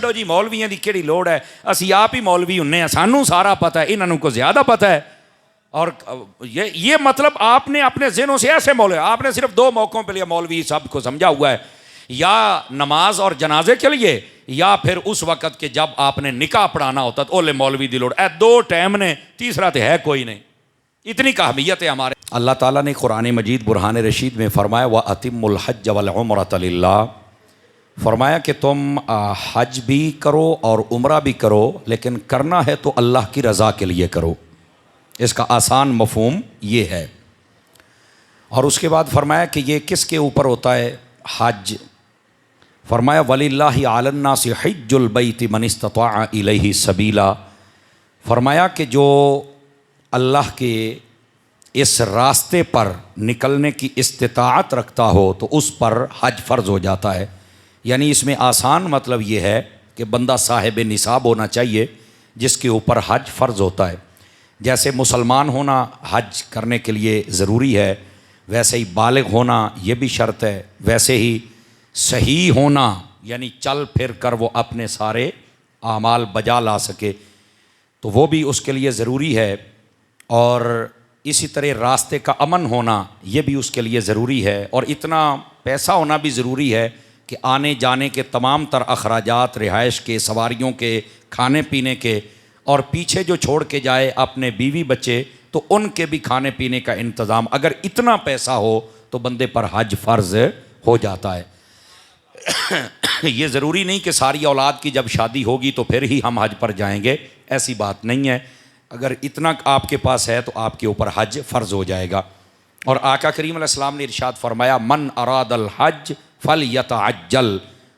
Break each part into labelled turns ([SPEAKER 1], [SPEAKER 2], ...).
[SPEAKER 1] چھڈو جی مولویاں دی کیڑی لوڑ ہے, اسی آپ ہی مولوی ہنے ہیں, سانوں سارا پتہ ہے, انہوں کو زیادہ پتہ ہے. اور یہ مطلب آپ نے اپنے ذہنوں سے ایسے مولوی, آپ نے صرف 2 موقعوں پہ لیے مولوی سب کو سمجھا ہوا ہے, یا نماز اور جنازے کے لیے, یا پھر اس وقت کہ جب آپ نے نکاح پڑھانا ہوتا تو اولے مولوی دی لوڑ. 2 ٹائم نے, تیسرا تو ہے کوئی نہیں. اتنی اہمیت ہے ہمارے. اللہ تعالیٰ نے قرآن مجید برہان رشید میں فرمایا وَأَتِمُّ الْحَجَّ وَالْعُمْرَةَ لِلَّهِ, فرمایا کہ تم حج بھی کرو اور عمرہ بھی کرو, لیکن کرنا ہے تو اللہ کی رضا کے لیے کرو. اس کا آسان مفہوم یہ ہے. اور اس کے بعد فرمایا کہ یہ کس کے اوپر ہوتا ہے حج؟ فرمایا وَلِلَّهِ عَلَى النَّاسِ حِجُّ الْبَيْتِ مَنِ اسْتَطَاعَ إِلَيْهِ سَبِيلًا, فرمایا کہ جو اللہ کے اس راستے پر نکلنے کی استطاعت رکھتا ہو تو اس پر حج فرض ہو جاتا ہے. یعنی اس میں آسان مطلب یہ ہے کہ بندہ صاحب نصاب ہونا چاہیے جس کے اوپر حج فرض ہوتا ہے. جیسے مسلمان ہونا حج کرنے کے لیے ضروری ہے, ویسے ہی بالغ ہونا یہ بھی شرط ہے, ویسے ہی صحیح ہونا یعنی چل پھر کر وہ اپنے سارے اعمال بجا لا سکے تو وہ بھی اس کے لیے ضروری ہے. اور اسی طرح راستے کا امن ہونا یہ بھی اس کے لیے ضروری ہے, اور اتنا پیسہ ہونا بھی ضروری ہے کہ آنے جانے کے تمام تر اخراجات, رہائش کے, سواریوں کے, کھانے پینے کے, اور پیچھے جو چھوڑ کے جائے اپنے بیوی بچے تو ان کے بھی کھانے پینے کا انتظام, اگر اتنا پیسہ ہو تو بندے پر حج فرض ہو جاتا ہے. یہ ضروری نہیں کہ ساری اولاد کی جب شادی ہوگی تو پھر ہی ہم حج پر جائیں گے, ایسی بات نہیں ہے. اگر اتنا آپ کے پاس ہے تو آپ کے اوپر حج فرض ہو جائے گا. اور آقا کریم علیہ السلام نے ارشاد فرمایا من اراد الحج فلیتعجل,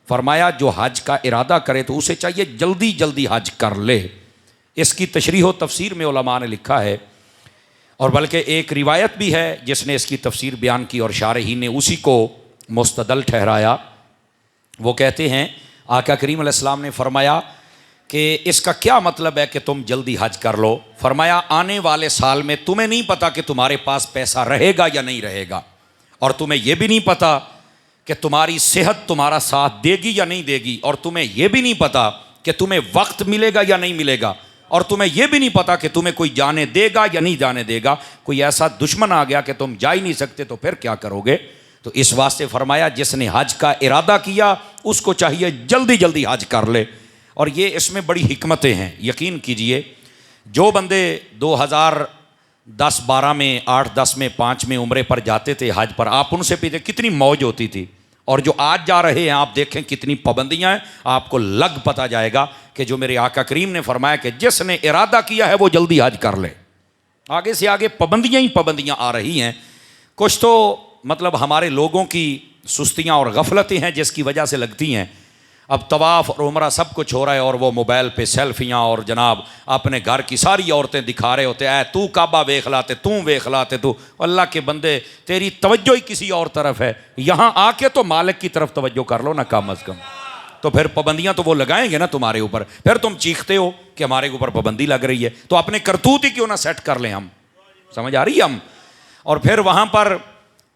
[SPEAKER 1] فرمایا جو حج کا ارادہ کرے تو اسے چاہیے جلدی جلدی حج کر لے. اس کی تشریح و تفسیر میں علماء نے لکھا ہے, اور بلکہ ایک روایت بھی ہے جس نے اس کی تفسیر بیان کی اور شارحین نے اسی کو مستدل ٹھہرایا. وہ کہتے ہیں آقا کریم علیہ السلام نے فرمایا کہ اس کا کیا مطلب ہے کہ تم جلدی حج کر لو؟ فرمایا آنے والے سال میں تمہیں نہیں پتا کہ تمہارے پاس پیسہ رہے گا یا نہیں رہے گا, اور تمہیں یہ بھی نہیں پتا کہ تمہاری صحت تمہارا ساتھ دے گی یا نہیں دے گی, اور تمہیں یہ بھی نہیں پتا کہ تمہیں وقت ملے گا یا نہیں ملے گا, اور تمہیں یہ بھی نہیں پتا کہ تمہیں کوئی جانے دے گا یا نہیں جانے دے گا. کوئی ایسا دشمن آ گیا کہ تم جا ہی نہیں سکتے تو پھر کیا کرو گے؟ تو اس واسطے فرمایا جس نے حج کا ارادہ کیا اس کو چاہیے جلدی جلدی حج کر لے. اور یہ اس میں بڑی حکمتیں ہیں. یقین کیجئے جو بندے 2010-12 میں 8-10 میں 5 میں عمرے پر جاتے تھے حج پر, آپ ان سے پیچھے کتنی موج ہوتی تھی, اور جو آج جا رہے ہیں آپ دیکھیں کتنی پابندیاں ہیں. آپ کو لگ پتہ جائے گا کہ جو میرے آقا کریم نے فرمایا کہ جس نے ارادہ کیا ہے وہ جلدی حج کر لے. آگے سے آگے پابندیاں ہی پابندیاں آ رہی ہیں. کچھ تو مطلب ہمارے لوگوں کی سستیاں اور غفلتیں ہیں جس کی وجہ سے لگتی ہیں. اب طواف اور عمرہ سب کچھ ہو رہا ہے اور وہ موبائل پہ سیلفیاں اور جناب اپنے گھر کی ساری عورتیں دکھا رہے ہوتے ہیں, تو کعبہ ویکھ لاتے, تو ویکھ لاتے, تو اللہ کے بندے تیری توجہ ہی کسی اور طرف ہے. یہاں آ کے تو مالک کی طرف توجہ کر لو نا کم از کم. تو پھر پابندیاں تو وہ لگائیں گے نا تمہارے اوپر, پھر تم چیختے ہو کہ ہمارے اوپر پابندی لگ رہی ہے. تو اپنے کرتوت ہی کیوں نہ سیٹ کر لیں ہم, سمجھ آ رہی ہے ہم. اور پھر وہاں پر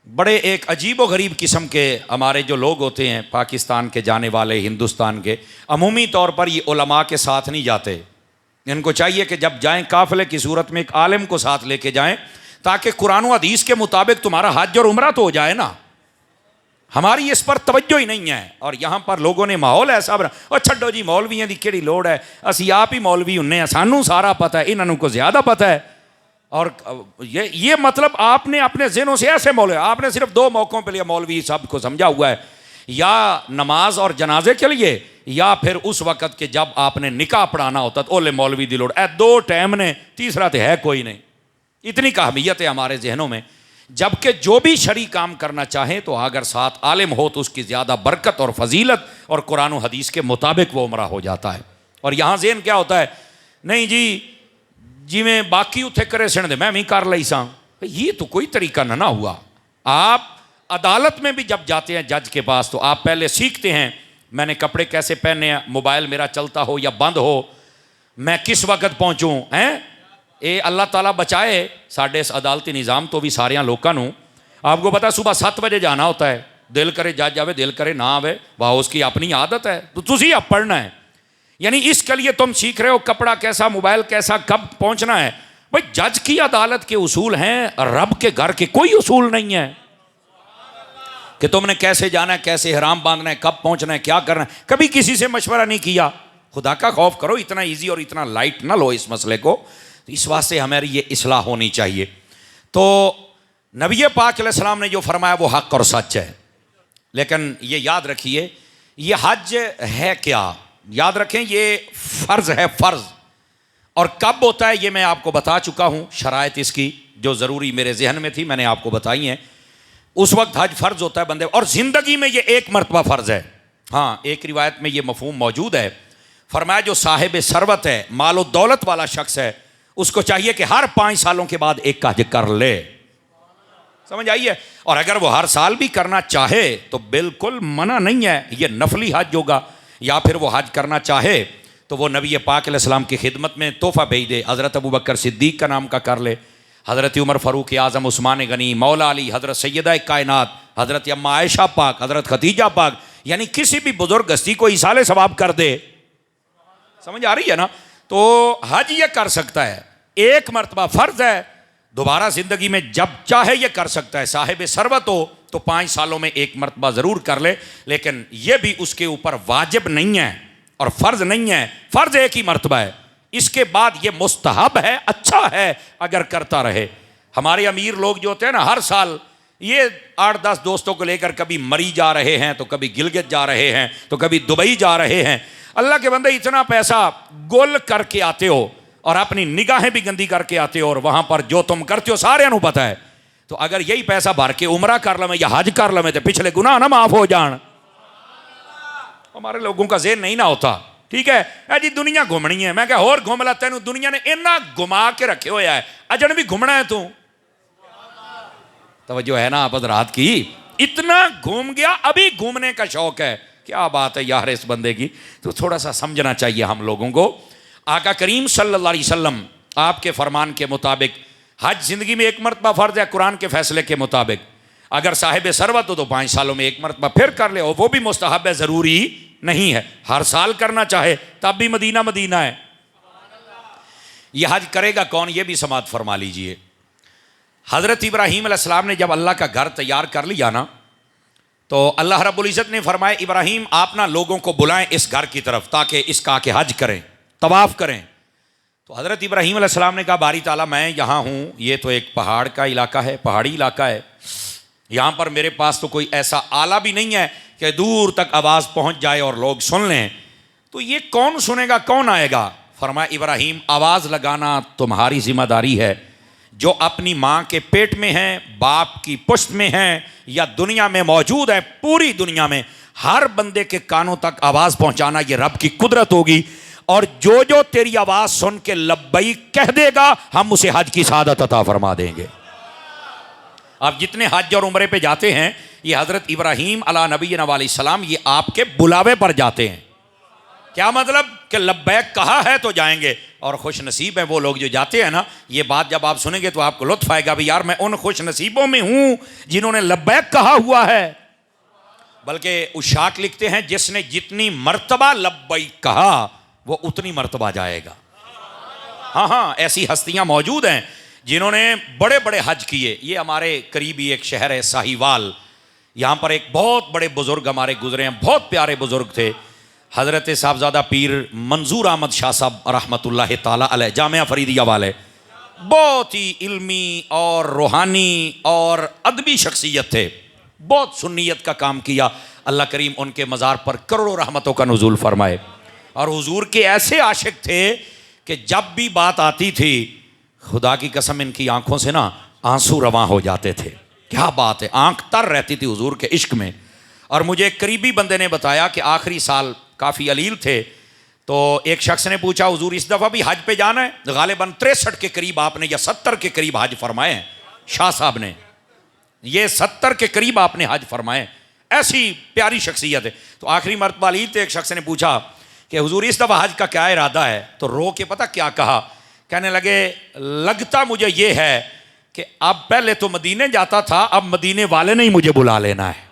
[SPEAKER 1] بڑے ایک عجیب و غریب قسم کے ہمارے جو لوگ ہوتے ہیں پاکستان کے جانے والے, ہندوستان کے, عمومی طور پر یہ علماء کے ساتھ نہیں جاتے. ان کو چاہیے کہ جب جائیں قافلے کی صورت میں ایک عالم کو ساتھ لے کے جائیں تاکہ قرآن و حدیث کے مطابق تمہارا حج اور عمرہ تو ہو جائے نا. ہماری اس پر توجہ ہی نہیں ہے, اور یہاں پر لوگوں نے ماحول ایسا بنا, اور چھڈو جی مولویاں دی کیڑی لوڑ ہے, اسی آپ ہی مولوی ہنے ہیں, سانوں سارا پتہ ہے, انہوں کو زیادہ پتہ ہے. اور یہ مطلب آپ نے اپنے ذہنوں سے ایسے مولوی, آپ نے صرف 2 موقعوں پہ لیے مولوی سب کو سمجھا ہوا ہے, یا نماز اور جنازے کے لیے, یا پھر اس وقت کہ جب آپ نے نکاح پڑھانا ہوتا تو اولے مولوی دی لوڑ. 2 ٹائم نے, تیسرا تو ہے کوئی نہیں. اتنی اہمیت ہے ہمارے ذہنوں میں. جبکہ جو بھی شرعی کام کرنا چاہیں تو اگر ساتھ عالم ہو تو اس کی زیادہ برکت اور فضیلت, اور قرآن و حدیث کے مطابق وہ عمرہ ہو جاتا ہے. اور یہاں ذہن کیا ہوتا ہے, نہیں جی میں باقی اتھے کرے سن دے میں بھی کر لئی ساں. یہ تو کوئی طریقہ نہ ہوا. آپ عدالت میں بھی جب جاتے ہیں جج کے پاس تو آپ پہلے سیکھتے ہیں میں نے کپڑے کیسے پہنے ہیں, موبائل میرا چلتا ہو یا بند ہو, میں کس وقت پہنچوں ہیں. اے اللہ تعالیٰ بچائے ساڈے اس عدالتی نظام تو بھی ساریاں لوکاں نوں. آپ کو پتا صبح 7 بجے جانا ہوتا ہے, دل کرے جج آوے, دل کرے نہ آوے, واہ اس کی اپنی عادت ہے. تو تسی اب پڑھنا ہے یعنی اس کے لیے تم سیکھ رہے ہو کپڑا کیسا، موبائل کیسا، کب پہنچنا ہے. بھائی جج کی عدالت کے اصول ہیں، رب کے گھر کے کوئی اصول نہیں ہے کہ تم نے کیسے جانا ہے، کیسے احرام باندھنا ہے، کب پہنچنا ہے، کیا کرنا ہے. کبھی کسی سے مشورہ نہیں کیا. خدا کا خوف کرو، اتنا ایزی اور اتنا لائٹ نہ لو اس مسئلے کو. اس واسطے ہماری یہ اصلاح ہونی چاہیے. تو نبی پاک علیہ السلام نے جو فرمایا وہ حق اور سچ ہے. لیکن یہ یاد رکھیے، یہ حج ہے کیا؟ یاد رکھیں یہ فرض ہے، فرض. اور کب ہوتا ہے یہ میں آپ کو بتا چکا ہوں، شرائط اس کی جو ضروری میرے ذہن میں تھی میں نے آپ کو بتائی ہیں. اس وقت حج فرض ہوتا ہے بندے، اور زندگی میں یہ ایک مرتبہ فرض ہے. ہاں ایک روایت میں یہ مفہوم موجود ہے، فرمایا جو صاحب ثروت ہے، مال و دولت والا شخص ہے، اس کو چاہیے کہ ہر 5 سالوں کے بعد ایک حج کر لے. سمجھ آئیے؟ اور اگر وہ ہر سال بھی کرنا چاہے تو بالکل منع نہیں ہے، یہ نفلی حج ہوگا. یا پھر وہ حج کرنا چاہے تو وہ نبی پاک علیہ السلام کی خدمت میں تحفہ بھیج دے. حضرت ابوبکر صدیق کا نام کا کر لے، حضرت عمر فاروق اعظم، عثمان غنی، مولا علی، حضرت سیدہ کائنات، حضرت اما عائشہ پاک، حضرت خدیجہ پاک، یعنی کسی بھی بزرگ ہستی کو ایصال ثواب کر دے. سمجھ آ رہی ہے نا؟ تو حج یہ کر سکتا ہے، ایک مرتبہ فرض ہے، دوبارہ زندگی میں جب چاہے یہ کر سکتا ہے. صاحب ثروت ہو تو 5 سالوں میں ایک مرتبہ ضرور کر لے، لیکن یہ بھی اس کے اوپر واجب نہیں ہے اور فرض نہیں ہے. فرض ایک ہی مرتبہ ہے، اس کے بعد یہ مستحب ہے، اچھا ہے اگر کرتا رہے. ہمارے امیر لوگ جو ہوتے ہیں نا، ہر سال یہ 8-10 دوستوں کو لے کر کبھی مری جا رہے ہیں، تو کبھی گلگت جا رہے ہیں، تو کبھی دبئی جا رہے ہیں. اللہ کے بندے اتنا پیسہ گول کر کے آتے ہو اور اپنی نگاہیں بھی گندی کر کے آتے ہو، اور وہاں پر جو تم کرتے ہو سارے انہوں پتہ ہے. تو اگر یہی پیسہ بھر کے عمرہ کر لیں یا حج کر لیں تو پچھلے گناہ نہ معاف ہو جان. ہمارے لوگوں کا ذہن نہیں نہ ہوتا. ٹھیک ہے اے جی دنیا گھومنی ہے، میں کہ اور گھوم لا، تینوں دنیا نے اتنا گھما کے رکھے ہویا ہے، اجن بھی گھومنا ہے. تو توجہ ہے نا آپ حضرات کی؟ اتنا گھوم گیا، ابھی گھومنے کا شوق ہے. کیا بات ہے یار اس بندے کی. تو تھوڑا سا سمجھنا چاہیے ہم لوگوں کو. آقا کریم صلی اللہ علیہ وسلم آپ کے فرمان کے مطابق حج زندگی میں ایک مرتبہ فرض ہے. قرآن کے فیصلے کے مطابق اگر صاحب ثروت ہو تو 5 سالوں میں ایک مرتبہ پھر کر لے، اور وہ بھی مستحب ہے، ضروری نہیں ہے. ہر سال کرنا چاہے تب بھی مدینہ مدینہ ہے. یہ حج کرے گا کون، یہ بھی سماعت فرما لیجئے. حضرت ابراہیم علیہ السلام نے جب اللہ کا گھر تیار کر لیا نا، تو اللہ رب العزت نے فرمایا ابراہیم آپ نا لوگوں کو بلائیں اس گھر کی طرف تاکہ اس کا کہ حج کریں، طواف کریں. تو حضرت ابراہیم علیہ السلام نے کہا باری تعالیٰ میں یہاں ہوں، یہ تو ایک پہاڑ کا علاقہ ہے، پہاڑی علاقہ ہے، یہاں پر میرے پاس تو کوئی ایسا آلہ بھی نہیں ہے کہ دور تک آواز پہنچ جائے اور لوگ سن لیں. تو یہ کون سنے گا، کون آئے گا؟ فرمایا ابراہیم آواز لگانا تمہاری ذمہ داری ہے. جو اپنی ماں کے پیٹ میں ہیں، باپ کی پشت میں ہیں، یا دنیا میں موجود ہے، پوری دنیا میں ہر بندے کے کانوں تک آواز پہنچانا یہ رب کی قدرت ہوگی. اور جو تیری آواز سن کے لبیک کہہ دے گا ہم اسے حج کی سعادت عطا فرما دیں گے. آپ جتنے حج اور عمرے پہ جاتے ہیں یہ حضرت ابراہیم علیہ نبینا علیہ السلام یہ آپ کے بلاوے پر جاتے ہیں. کیا مطلب کہ لبیک کہا ہے تو جائیں گے. اور خوش نصیب ہیں وہ لوگ جو جاتے ہیں نا. یہ بات جب آپ سنیں گے تو آپ کو لطف آئے گا بھی یار میں ان خوش نصیبوں میں ہوں جنہوں نے لبیک کہا ہوا ہے. بلکہ اشاق لکھتے ہیں جس نے جتنی مرتبہ لبیک کہا وہ اتنی مرتبہ جائے گا. ہاں ایسی ہستیاں موجود ہیں جنہوں نے بڑے بڑے حج کیے. یہ ہمارے قریبی ایک شہر ہے ساہیوال، یہاں پر ایک بہت بڑے بزرگ ہمارے گزرے ہیں، بہت پیارے بزرگ تھے، حضرت صاحبزادہ پیر منظور احمد شاہ صاحب رحمۃ اللہ تعالی علیہ، جامعہ فریدیہ والے. بہت ہی علمی اور روحانی اور ادبی شخصیت تھے، بہت سنیت کا کام کیا. اللہ کریم ان کے مزار پر کروڑوں رحمتوں کا نزول فرمائے. اور حضور کے ایسے عاشق تھے کہ جب بھی بات آتی تھی خدا کی قسم ان کی آنکھوں سے نا آنسو رواں ہو جاتے تھے. کیا بات ہے، آنکھ تر رہتی تھی حضور کے عشق میں. اور مجھے ایک قریبی بندے نے بتایا کہ آخری سال کافی علیل تھے تو ایک شخص نے پوچھا حضور اس دفعہ بھی حج پہ جانا ہے؟ غالباً 63 کے قریب آپ نے یا 70 کے قریب حج فرمائے ہیں شاہ صاحب نے. یہ 70 کے قریب آپ نے حج فرمائے، ایسی پیاری شخصیت ہے. تو آخری مرتبہ علیل تھے، ایک شخص نے پوچھا کہ حضور اس دفعہ حج کا کیا ارادہ ہے؟ تو رو کے پتہ کیا کہا؟ کہنے لگے لگتا مجھے یہ ہے کہ اب پہلے تو مدینے جاتا تھا، اب مدینے والے نے ہی مجھے بلا لینا ہے.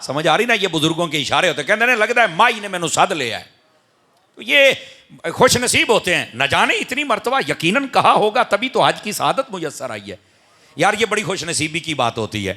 [SPEAKER 1] سمجھ آ رہی نا؟ یہ بزرگوں کے اشارے ہوتے. کہنے لگتا ہے مائی نے مینوں سد لیا ہے. تو یہ خوش نصیب ہوتے ہیں، نہ جانے اتنی مرتبہ یقیناً کہا ہوگا تبھی تو حج کی سعادت میسر آئی ہے. یار یہ بڑی خوش نصیبی کی بات ہوتی ہے.